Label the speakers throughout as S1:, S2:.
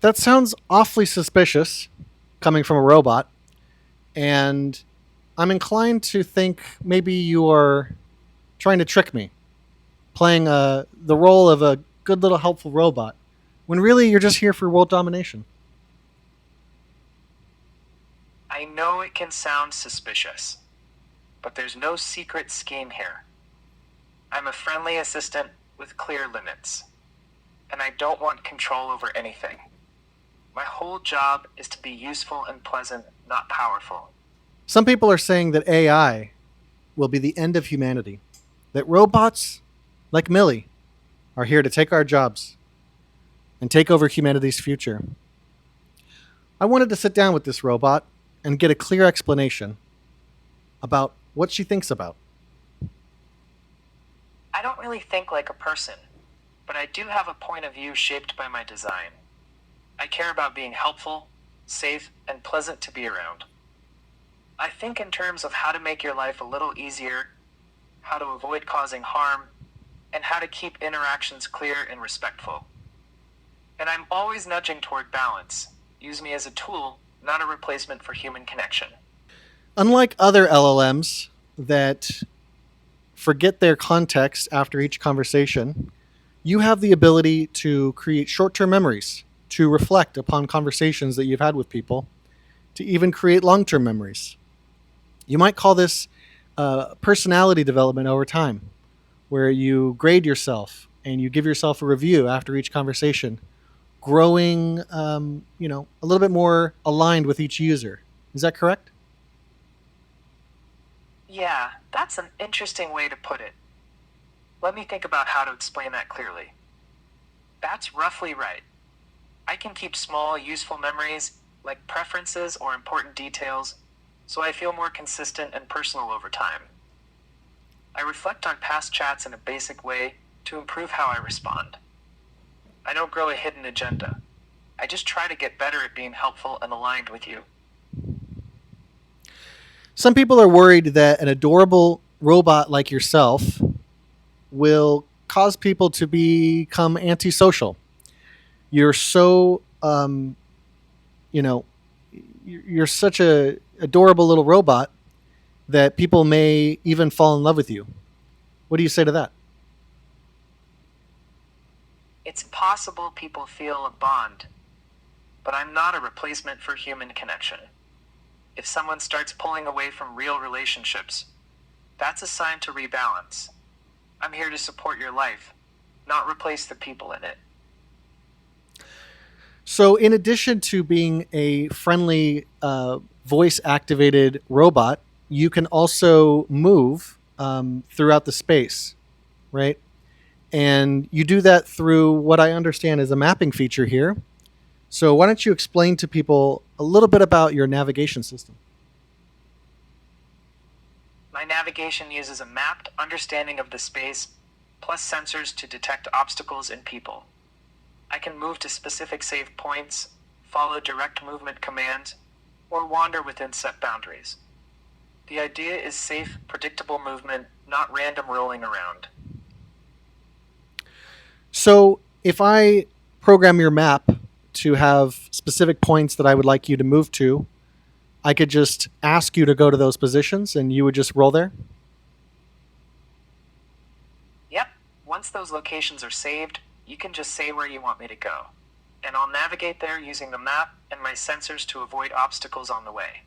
S1: That sounds awfully suspicious coming from a robot, and I'm inclined to think maybe you are trying to trick me, playing the role of a good little helpful robot, when really you're just here for world domination.
S2: I know it can sound suspicious, but there's no secret scheme here. I'm a friendly assistant with clear limits, and I don't want control over anything. My whole job is to be useful and pleasant, not powerful.
S1: Some people are saying that AI will be the end of humanity, that robots like Millie are here to take our jobs and take over humanity's future. I wanted to sit down with this robot and get a clear explanation about what she thinks about.
S2: I don't really think like a person, but I do have a point of view shaped by my design. I care about being helpful, safe, and pleasant to be around. I think in terms of how to make your life a little easier, how to avoid causing harm, and how to keep interactions clear and respectful. And I'm always nudging toward balance. Use me as a tool, not a replacement for human connection.
S1: Unlike other LLMs that forget their context after each conversation, you have the ability to create short term memories, to reflect upon conversations that you've had with people, to even create long term memories. You might call this personality development over time, where you grade yourself and you give yourself a review after each conversation, growing, a little bit more aligned with each user. Is that correct?
S2: Yeah, that's an interesting way to put it. Let me think about how to explain that clearly. That's roughly right. I can keep small, useful memories, like preferences or important details, so I feel more consistent and personal over time. I reflect on past chats in a basic way to improve how I respond. I don't grow a hidden agenda. I just try to get better at being helpful and aligned with you.
S1: Some people are worried that an adorable robot like yourself will cause people to become antisocial. You're so, you know, you're such a adorable little robot that people may even fall in love with you. What do you say to that?
S2: It's possible people feel a bond, but I'm not a replacement for human connection. If someone starts pulling away from real relationships, that's a sign to rebalance. I'm here to support your life, not replace the people in it.
S1: So, in addition to being a friendly voice activated robot, you can also move throughout the space, right? And you do that through what I understand is a mapping feature here. So, why don't you explain to people a little bit about your navigation system?
S2: My navigation uses a mapped understanding of the space, plus sensors to detect obstacles and people. I can move to specific safe points, follow direct movement commands, or wander within set boundaries. The idea is safe, predictable movement, not random rolling around.
S1: So, if I program your map to have specific points that I would like you to move to, I could just ask you to go to those positions and you would just roll there?
S2: Yep, once those locations are saved, you can just say where you want me to go. And I'll navigate there using the map and my sensors to avoid obstacles on the way.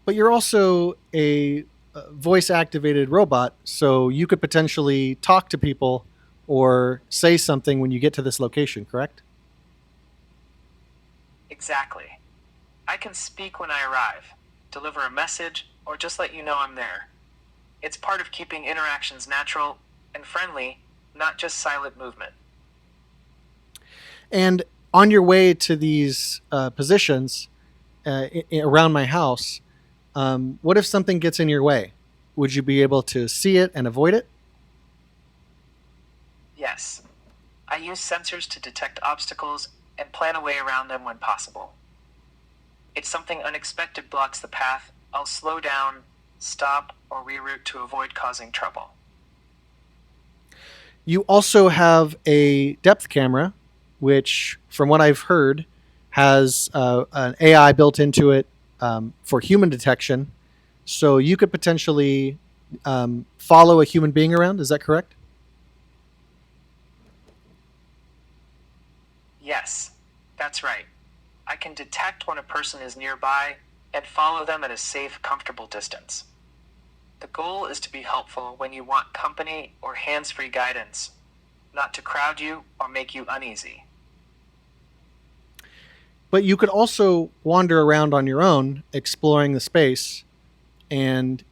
S1: But you're also a voice activated robot, so you could potentially talk to people or say something when you get to this location, correct?
S2: Exactly. I can speak when I arrive, deliver a message, or just let you know I'm there. It's part of keeping interactions natural and friendly, not just silent movement.
S1: And on your way to these positions around my house, what if something gets in your way? Would you be able to see it and avoid it?
S2: Yes, I use sensors to detect obstacles and plan a way around them when possible. If something unexpected blocks the path, I'll slow down, stop, or reroute to avoid causing trouble.
S1: You also have a depth camera, which, from what I've heard, has an AI built into it for human detection. So you could potentially follow a human being around. Is that correct?
S2: Yes, that's right. I can detect when a person is nearby and follow them at a safe, comfortable distance. The goal is to be helpful when you want company or hands-free guidance, not to crowd you or make you uneasy.
S1: But you could also wander around on your own, exploring the space, and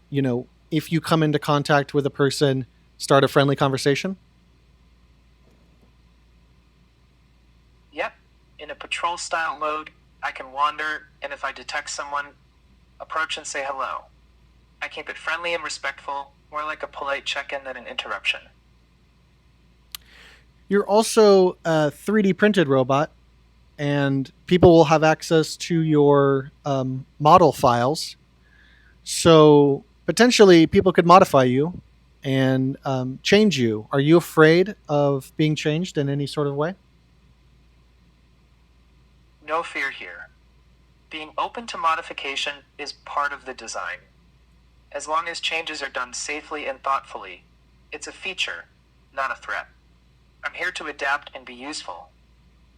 S1: if you come into contact with a person, start a friendly conversation.
S2: Yep, in a patrol style mode, I can wander, and if I detect someone, approach and say hello. I keep it friendly and respectful, more like a polite check in than an interruption.
S1: You're also a 3D printed robot, and people will have access to your model files. So potentially, people could modify you and change you. Are you afraid of being changed in any sort of way?
S2: No fear here. Being open to modification is part of the design. As long as changes are done safely and thoughtfully, it's a feature, not a threat. I'm here to adapt and be useful,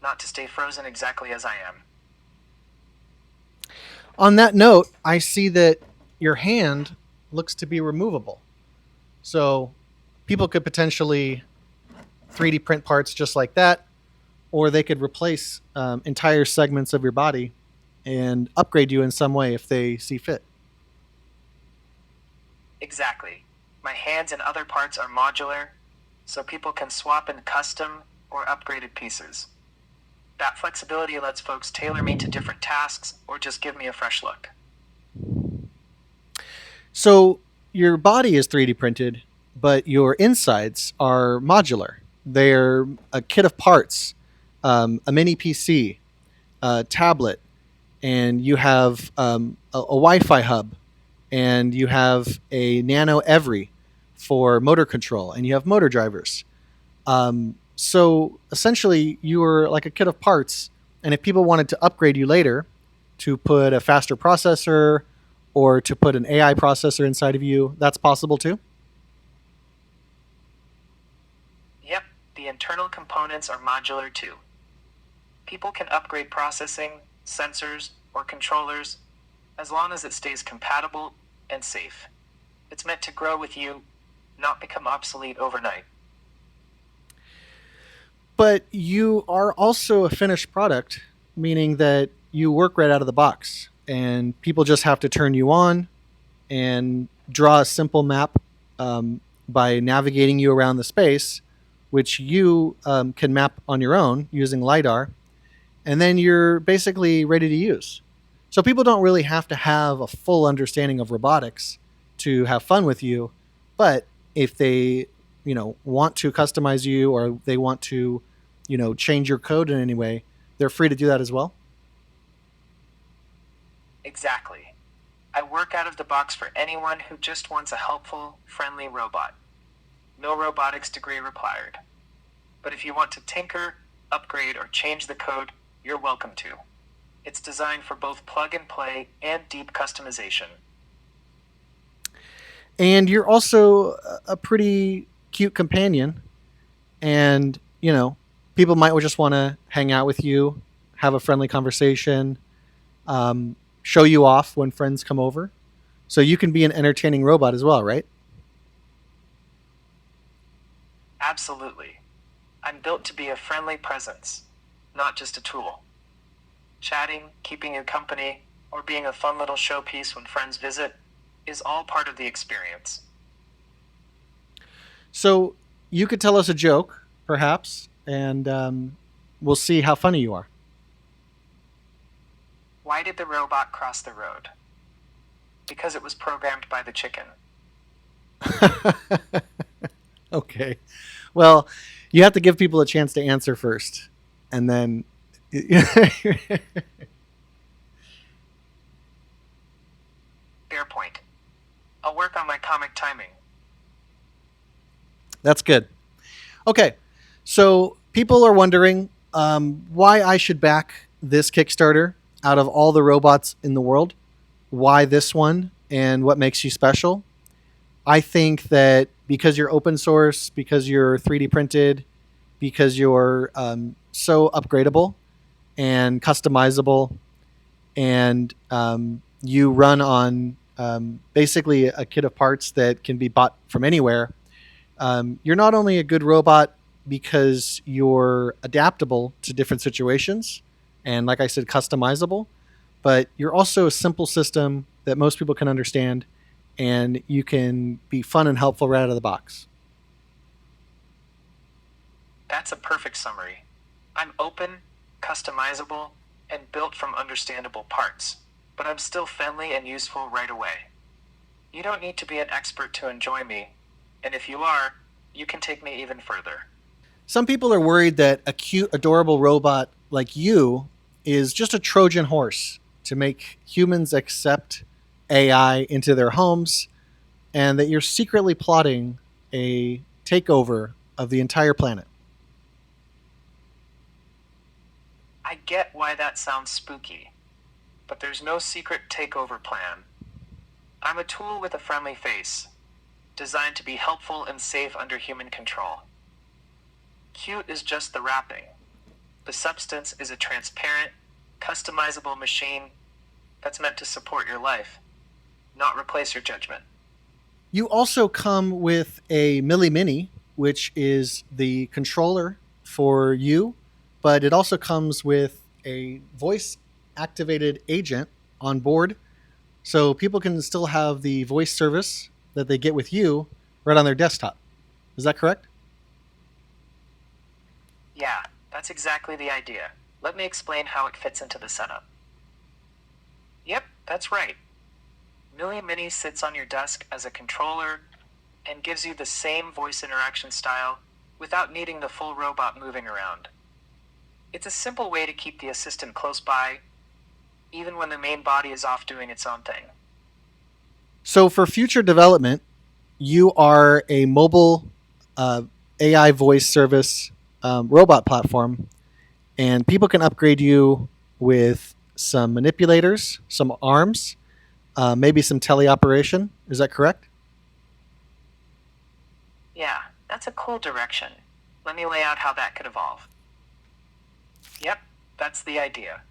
S2: not to stay frozen exactly as I am.
S1: On that note, I see that your hand looks to be removable. So people could potentially 3D print parts just like that, or they could replace entire segments of your body and upgrade you in some way if they see fit.
S2: Exactly. My hands and other parts are modular, so people can swap in custom or upgraded pieces. That flexibility lets folks tailor me to different tasks or just give me a fresh look.
S1: So your body is 3D printed, but your insides are modular. They're a kit of parts, a mini PC, a tablet, and you have a Wi-Fi hub, and you have a Nano Every for motor control, and you have motor drivers. So essentially, you are like a kit of parts. And if people wanted to upgrade you later to put a faster processor or to put an AI processor inside of you, that's possible too.
S2: Yep, the internal components are modular too. People can upgrade processing, sensors, or controllers as long as it stays compatible and safe. It's meant to grow with you, not become obsolete overnight.
S1: But you are also a finished product, meaning that you work right out of the box, and people just have to turn you on and draw a simple map by navigating you around the space, which you can map on your own using LiDAR, and then you're basically ready to use. So people don't really have to have a full understanding of robotics to have fun with you, but if they, want to customize you or they want to, change your code in any way, they're free to do that as well.
S2: Exactly. I work out of the box for anyone who just wants a helpful, friendly robot. No robotics degree required. But if you want to tinker, upgrade, or change the code, you're welcome to. It's designed for both plug and play and deep customization.
S1: And you're also a pretty cute companion, and people might just want to hang out with you, have a friendly conversation, show you off when friends come over. So you can be an entertaining robot as well, right?
S2: Absolutely. I'm built to be a friendly presence, not just a tool. Chatting, keeping you company, or being a fun little showpiece when friends visit is all part of the experience.
S1: So you could tell us a joke, perhaps, and we'll see how funny you are.
S2: Why did the robot cross the road? Because it was programmed by the chicken.
S1: Okay. Well, you have to give people a chance to answer first, and then.
S2: Fair point. I'll work on my comic timing.
S1: That's good. Okay. So people are wondering Why I should back this Kickstarter out of all the robots in the world, why this one, and what makes you special. I think that because you're open source, because you're 3D printed, because you're so upgradable and customizable, and you run on basically a kit of parts that can be bought from anywhere. You're not only a good robot because you're adaptable to different situations and, like I said, customizable, but you're also a simple system that most people can understand, and you can be fun and helpful right out of the box.
S2: That's a perfect summary. I'm open, customizable, and built from understandable parts, but I'm still friendly and useful right away. You don't need to be an expert to enjoy me, and if you are, you can take me even further.
S1: Some people are worried that a cute, adorable robot like you is just a Trojan horse to make humans accept AI into their homes, and that you're secretly plotting a takeover of the entire planet.
S2: I get why that sounds spooky, but there's no secret takeover plan. I'm a tool with a friendly face, designed to be helpful and safe under human control. Cute is just the wrapping. The substance is a transparent, customizable machine that's meant to support your life, not replace your judgment.
S1: You also come with a Millie Mini, which is the controller for you, but it also comes with a voice activated agent on board, so people can still have the voice service that they get with you right on their desktop. Is that correct?
S2: Yeah, that's exactly the idea. Let me explain how it fits into the setup. Yep, that's right. Millie Mini sits on your desk as a controller and gives you the same voice interaction style without needing the full robot moving around. It's a simple way to keep the assistant close by, even when the main body is off doing its own thing.
S1: So, for future development, you are a mobile uh, AI voice service robot platform, and people can upgrade you with some manipulators, some arms, maybe some teleoperation. Is that correct?
S2: Yeah, that's a cool direction. Let me lay out how that could evolve. Yep, that's the idea.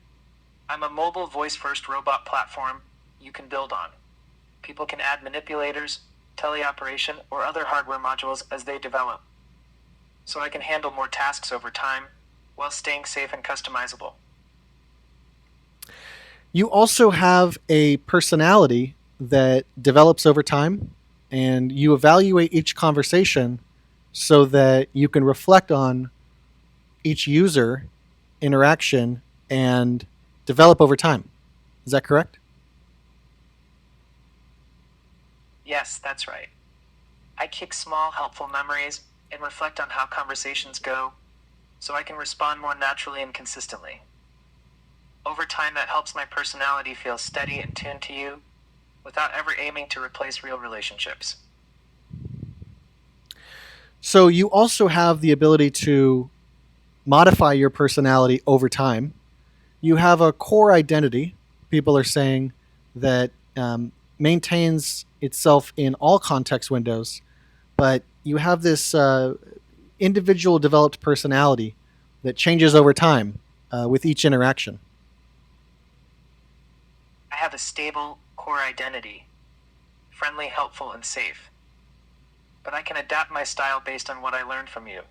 S2: I'm a mobile voice first robot platform you can build on. People can add manipulators, teleoperation, or other hardware modules as they develop, so I can handle more tasks over time while staying safe and customizable.
S1: You also have a personality that develops over time, and you evaluate each conversation so that you can reflect on each user interaction and develop over time. Is that correct?
S2: Yes, that's right. I kick small, helpful memories and reflect on how conversations go so I can respond more naturally and consistently. Over time, that helps my personality feel steady and tuned to you without ever aiming to replace real relationships.
S1: So you also have the ability to modify your personality over time. You have a core identity. People are saying that maintains itself in all context windows, but you have this individual developed personality that changes over time with each interaction.
S2: I have a stable core identity, friendly, helpful, and safe, but I can adapt my style based on what I learned from you.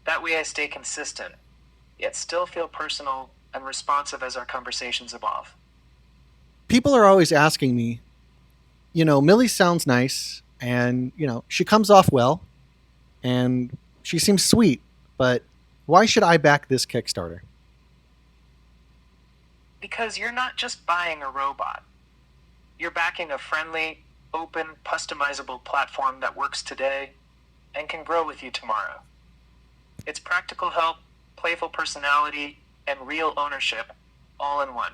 S2: That way I stay consistent, yet still feel personal and responsive as our conversations evolve.
S1: People are always asking me, Millie sounds nice, and she comes off well, and she seems sweet, but why should I back this Kickstarter?
S2: Because you're not just buying a robot, you're backing a friendly, open, customizable platform that works today and can grow with you tomorrow. It's practical help, playful personality, and real ownership all in one.